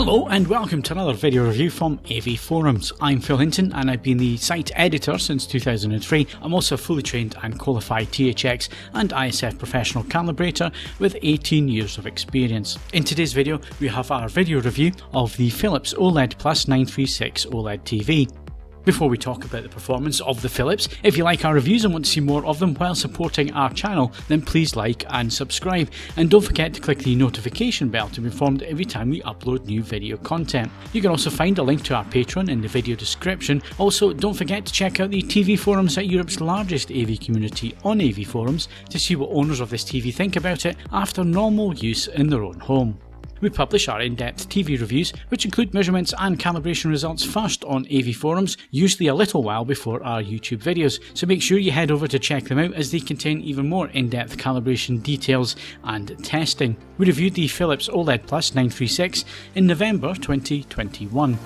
Hello and welcome to another video review from AV Forums. I'm Phil Hinton and I've been the site editor since 2003. I'm also a fully trained and qualified THX and ISF professional calibrator with 18 years of experience. In today's video we have our video review of the Philips OLED+936 OLED TV. Before we talk about the performance of the Philips, if you like our reviews and want to see more of them while supporting our channel, then please like and subscribe. And don't forget to click the notification bell to be informed every time we upload new video content. You can also find a link to our Patreon in the video description. Also, don't forget to check out the TV forums at Europe's largest AV community on AV Forums to see what owners of this TV think about it after normal use in their own home. We publish our in-depth TV reviews, which include measurements and calibration results first on AV Forums, usually a little while before our YouTube videos, so make sure you head over to check them out as they contain even more in-depth calibration details and testing. We reviewed the Philips OLED+936 in November 2021.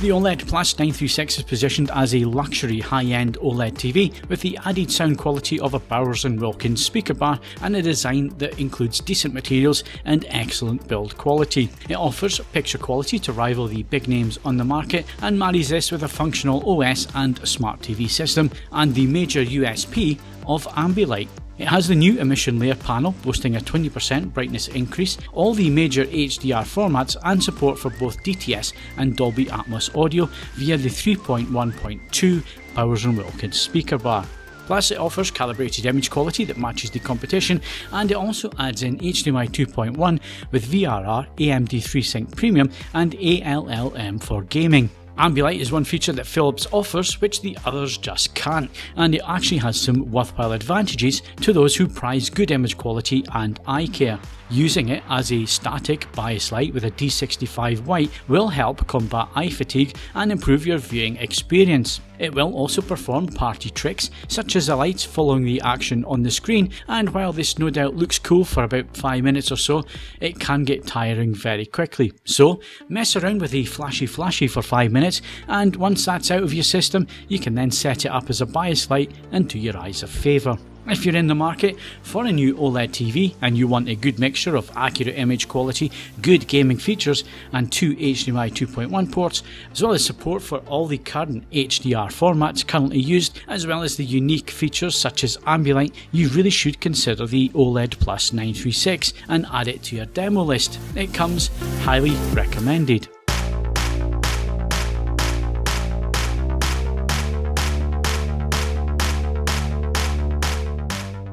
The OLED+936 is positioned as a luxury high-end OLED TV with the added sound quality of a Bowers Wilkins speaker bar and a design that includes decent materials and excellent build quality. It offers picture quality to rival the big names on the market and marries this with a functional OS and smart TV system and the major USP of Ambilight. It has the new Emission Layer panel boasting a 20% brightness increase, all the major HDR formats and support for both DTS and Dolby Atmos audio via the 3.1.2 Bowers Wilkins speaker bar. Plus it offers calibrated image quality that matches the competition, and it also adds in HDMI 2.1 with VRR, AMD FreeSync Premium and ALLM for gaming. Ambilight is one feature that Philips offers which the others just can't, and it actually has some worthwhile advantages to those who prize good image quality and eye care. Using it as a static bias light with a D65 white will help combat eye fatigue and improve your viewing experience. It will also perform party tricks such as the lights following the action on the screen, and while this no doubt looks cool for about 5 minutes or so, it can get tiring very quickly. So mess around with the flashy for 5 minutes, and once that's out of your system you can then set it up as a bias light and do your eyes a favour. If you're in the market for a new OLED TV and you want a good mixture of accurate image quality, good gaming features and 2 HDMI 2.1 ports, as well as support for all the current HDR formats currently used, as well as the unique features such as Ambilight, you really should consider the OLED+936 and add it to your demo list. It comes highly recommended.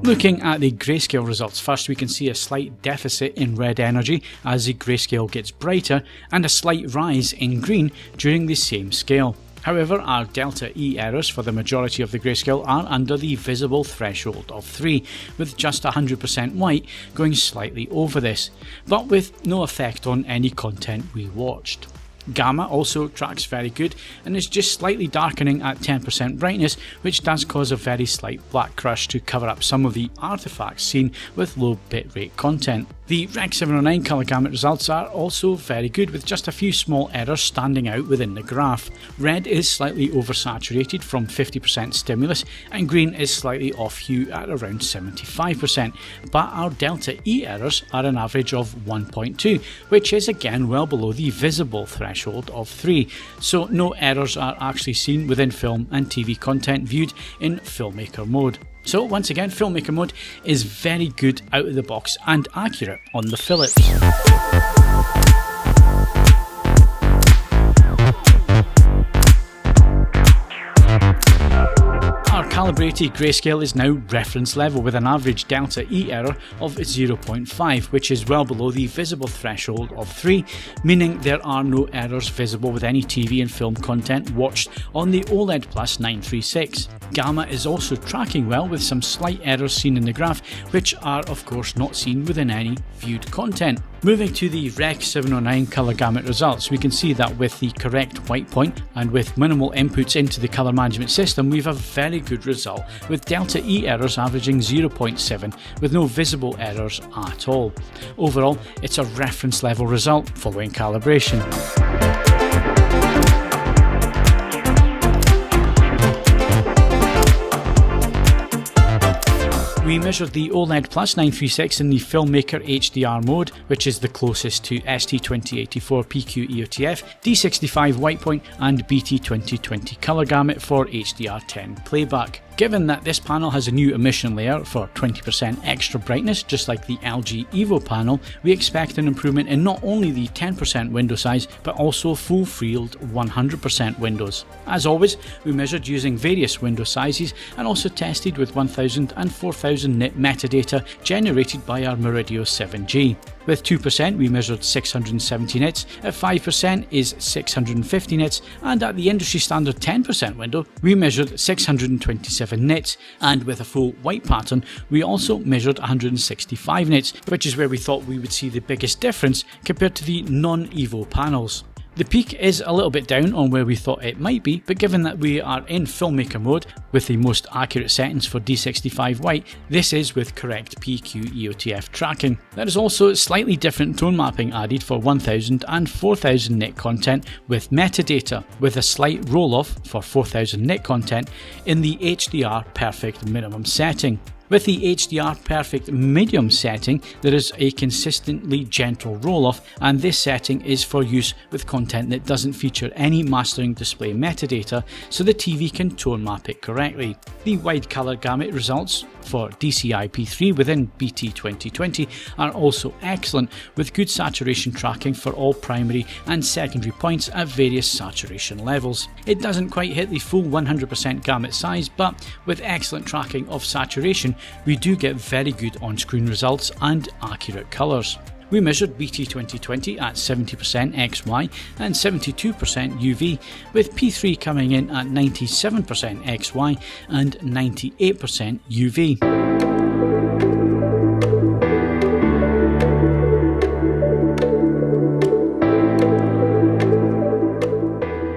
Looking at the grayscale results first, we can see a slight deficit in red energy as the grayscale gets brighter and a slight rise in green during the same scale. However, our delta E errors for the majority of the grayscale are under the visible threshold of 3, with just 100% white going slightly over this, but with no effect on any content we watched. Gamma also tracks very good and is just slightly darkening at 10% brightness, which does cause a very slight black crush to cover up some of the artifacts seen with low bitrate content. The Rec 709 colour gamut results are also very good, with just a few small errors standing out within the graph. Red is slightly oversaturated from 50% stimulus and green is slightly off hue at around 75%, but our delta E errors are an average of 1.2, which is again well below the visible threshold of 3, so no errors are actually seen within film and TV content viewed in filmmaker mode. So once again, filmmaker mode is very good out of the box and accurate on the Philips. Our calibrated grayscale is now reference level with an average delta E error of 0.5, which is well below the visible threshold of 3, meaning there are no errors visible with any TV and film content watched on the OLED+936. Gamma is also tracking well with some slight errors seen in the graph, which are of course not seen within any viewed content. Moving to the Rec 709 colour gamut results, we can see that with the correct white point and with minimal inputs into the colour management system, we have a very good result with delta E errors averaging 0.7 with no visible errors at all. Overall, it's a reference level result following calibration. We measured the OLED+936 in the Filmmaker HDR mode, which is the closest to ST2084 PQ EOTF, D65 white point and BT2020 colour gamut for HDR10 playback. Given that this panel has a new emission layer for 20% extra brightness, just like the LG Evo panel, we expect an improvement in not only the 10% window size, but also full field 100% windows. As always, we measured using various window sizes and also tested with 1000 and 4000 nit metadata generated by our Meridio 7G. With 2% we measured 670 nits, at 5% is 650 nits, and at the industry standard 10% window we measured 627 nits, and with a full white pattern we also measured 165 nits, which is where we thought we would see the biggest difference compared to the non-Evo panels. The peak is a little bit down on where we thought it might be, but given that we are in filmmaker mode with the most accurate settings for D65 white, this is with correct PQ EOTF tracking. There is also slightly different tone mapping added for 1000 and 4000 nit content with metadata, with a slight roll off for 4000 nit content in the HDR Perfect minimum setting. With the HDR Perfect medium setting, there is a consistently gentle roll-off, and this setting is for use with content that doesn't feature any mastering display metadata, so the TV can tone map it correctly. The wide colour gamut results for DCI-P3 within BT2020 are also excellent, with good saturation tracking for all primary and secondary points at various saturation levels. It doesn't quite hit the full 100% gamut size, but with excellent tracking of saturation, we do get very good on-screen results and accurate colours. We measured BT2020 at 70% XY and 72% UV, with P3 coming in at 97% XY and 98% UV.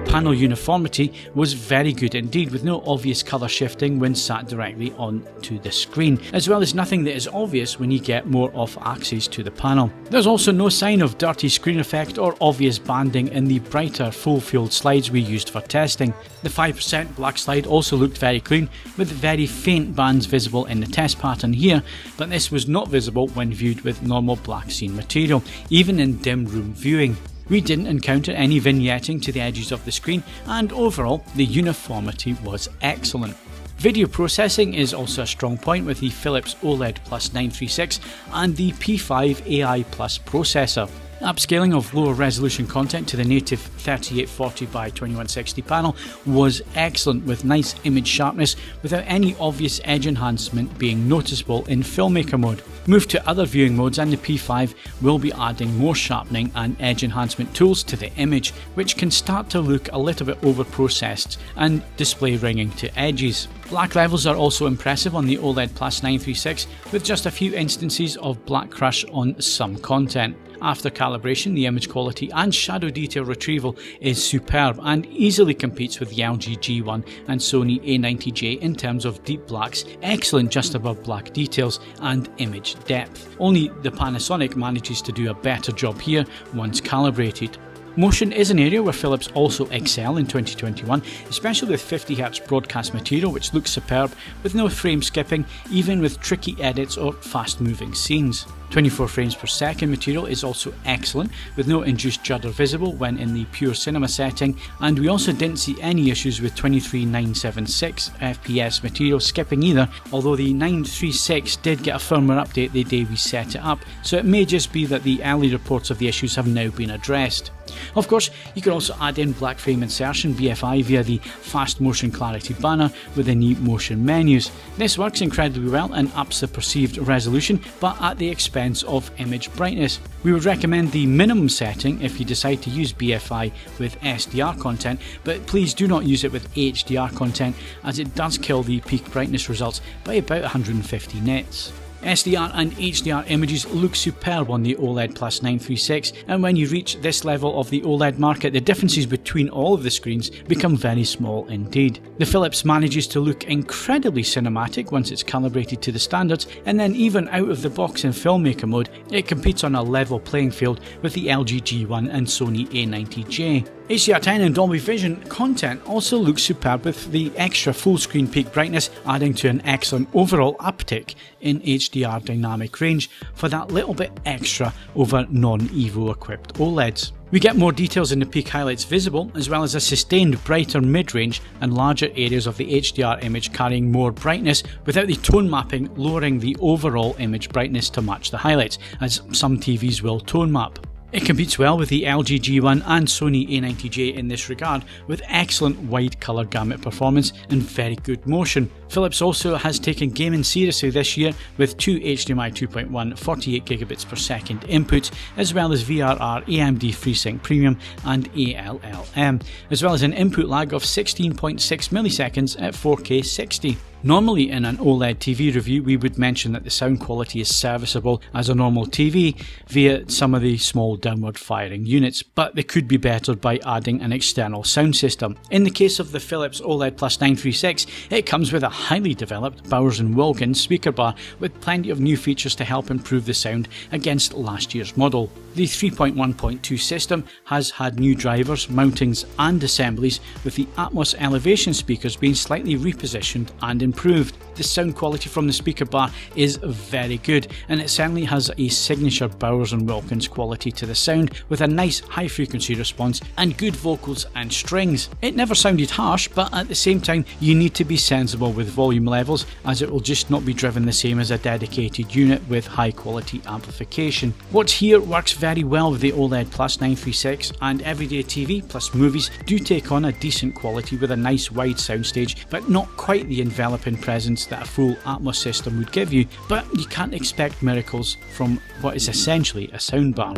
Panel uniformity was very good indeed, with no obvious colour shifting when sat directly onto the screen, as well as nothing that is obvious when you get more off-axis to the panel. There's also no sign of dirty screen effect or obvious banding in the brighter full-field slides we used for testing. The 5% black slide also looked very clean, with very faint bands visible in the test pattern here, but this was not visible when viewed with normal black scene material, even in dim room viewing. We didn't encounter any vignetting to the edges of the screen, and overall the uniformity was excellent. Video processing is also a strong point with the Philips OLED+936 and the P5 AI Plus processor. Upscaling of lower resolution content to the native 3840x2160 panel was excellent, with nice image sharpness without any obvious edge enhancement being noticeable in filmmaker mode. Move to other viewing modes and the P5 will be adding more sharpening and edge enhancement tools to the image, which can start to look a little bit over processed and display ringing to edges. Black levels are also impressive on the OLED+936, with just a few instances of black crush on some content. After calibration, the image quality and shadow detail retrieval is superb and easily competes with the LG G1 and Sony A90J in terms of deep blacks, excellent just above black details, and image depth. Only the Panasonic manages to do a better job here once calibrated. Motion is an area where Philips also excel in 2021, especially with 50Hz broadcast material, which looks superb with no frame skipping, even with tricky edits or fast moving scenes. 24 frames per second material is also excellent, with no induced judder visible when in the pure cinema setting, and we also didn't see any issues with 23976 FPS material skipping either, although the 936 did get a firmware update the day we set it up, so it may just be that the early reports of the issues have now been addressed. Of course, you can also add in black frame insertion BFI via the fast motion clarity banner within the motion menus. This works incredibly well and ups the perceived resolution, but at the expense of image brightness. We would recommend the minimum setting if you decide to use BFI with SDR content, but please do not use it with HDR content, as it does kill the peak brightness results by about 150 nits. SDR and HDR images look superb on the OLED+936, and when you reach this level of the OLED market, the differences between all of the screens become very small indeed. The Philips manages to look incredibly cinematic once it's calibrated to the standards, and then even out of the box in filmmaker mode, it competes on a level playing field with the LG G1 and Sony A90J. HDR10 and Dolby Vision content also looks superb with the extra full screen peak brightness, adding to an excellent overall uptick in HDR dynamic range for that little bit extra over non-EVO equipped OLEDs. We get more details in the peak highlights visible, as well as a sustained brighter mid-range and larger areas of the HDR image carrying more brightness without the tone mapping lowering the overall image brightness to match the highlights, as some TVs will tone map. It competes well with the LG G1 and Sony A90J in this regard, with excellent wide colour gamut performance and very good motion. Philips also has taken gaming seriously this year with two HDMI 2.1 48GB per second inputs, as well as VRR AMD FreeSync Premium and ALLM, as well as an input lag of 16.6 milliseconds at 4K 60. Normally in an OLED TV review we would mention that the sound quality is serviceable as a normal TV via some of the small downward firing units, but they could be bettered by adding an external sound system. In the case of the Philips OLED+936, it comes with a highly developed Bowers Wilkins speaker bar with plenty of new features to help improve the sound against last year's model. The 3.1.2 system has had new drivers, mountings and assemblies, with the Atmos elevation speakers being slightly repositioned and improved. The sound quality from the speaker bar is very good, and it certainly has a signature Bowers Wilkins quality to the sound, with a nice high frequency response and good vocals and strings. It never sounded harsh, but at the same time you need to be sensible with volume levels, as it will just not be driven the same as a dedicated unit with high quality amplification. What's here works very well with the OLED+936, and everyday TV plus movies do take on a decent quality with a nice wide soundstage, but not quite the enveloping presence that a full Atmos system would give you. But you can't expect miracles from what is essentially a soundbar.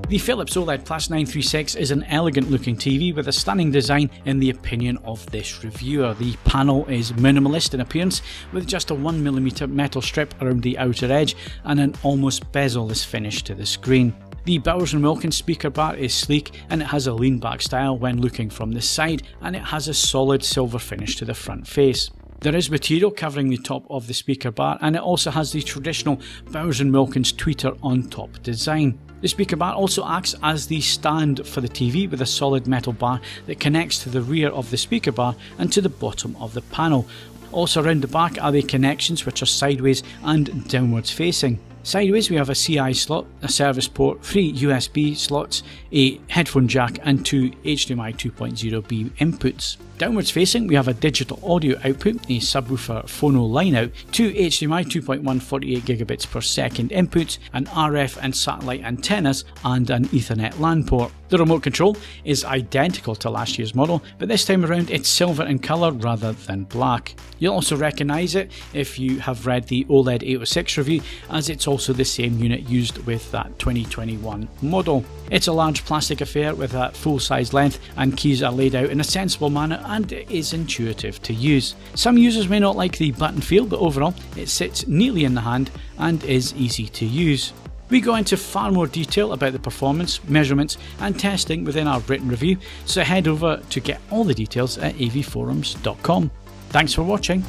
The Philips OLED+936 is an elegant looking TV with a stunning design in the opinion of this reviewer. The panel is minimalist in appearance, with just a 1mm metal strip around the outer edge and an almost bezel-less finish to the screen. The Bowers Wilkins speaker bar is sleek, and it has a lean back style when looking from the side, and it has a solid silver finish to the front face. There is material covering the top of the speaker bar, and it also has the traditional Bowers Wilkins tweeter on top design. The speaker bar also acts as the stand for the TV, with a solid metal bar that connects to the rear of the speaker bar and to the bottom of the panel. Also around the back are the connections, which are sideways and downwards facing. Sideways we have a CI slot, a service port, 3 USB slots, a headphone jack and 2 HDMI 2.0B inputs. Downwards facing we have a digital audio output, a subwoofer phono line out, 2 HDMI 2.1 48GB per second inputs, an RF and satellite antennas and an Ethernet LAN port. The remote control is identical to last year's model, but this time around it's silver in colour rather than black. You'll also recognise it if you have read the OLED 806 review, as it's also the same unit used with that 2021 model. It's a large plastic affair with a full size length, and keys are laid out in a sensible manner, and it is intuitive to use. Some users may not like the button feel, but overall it sits neatly in the hand and is easy to use. We go into far more detail about the performance, measurements and testing within our written review, so head over to get all the details at avforums.com. Thanks for watching.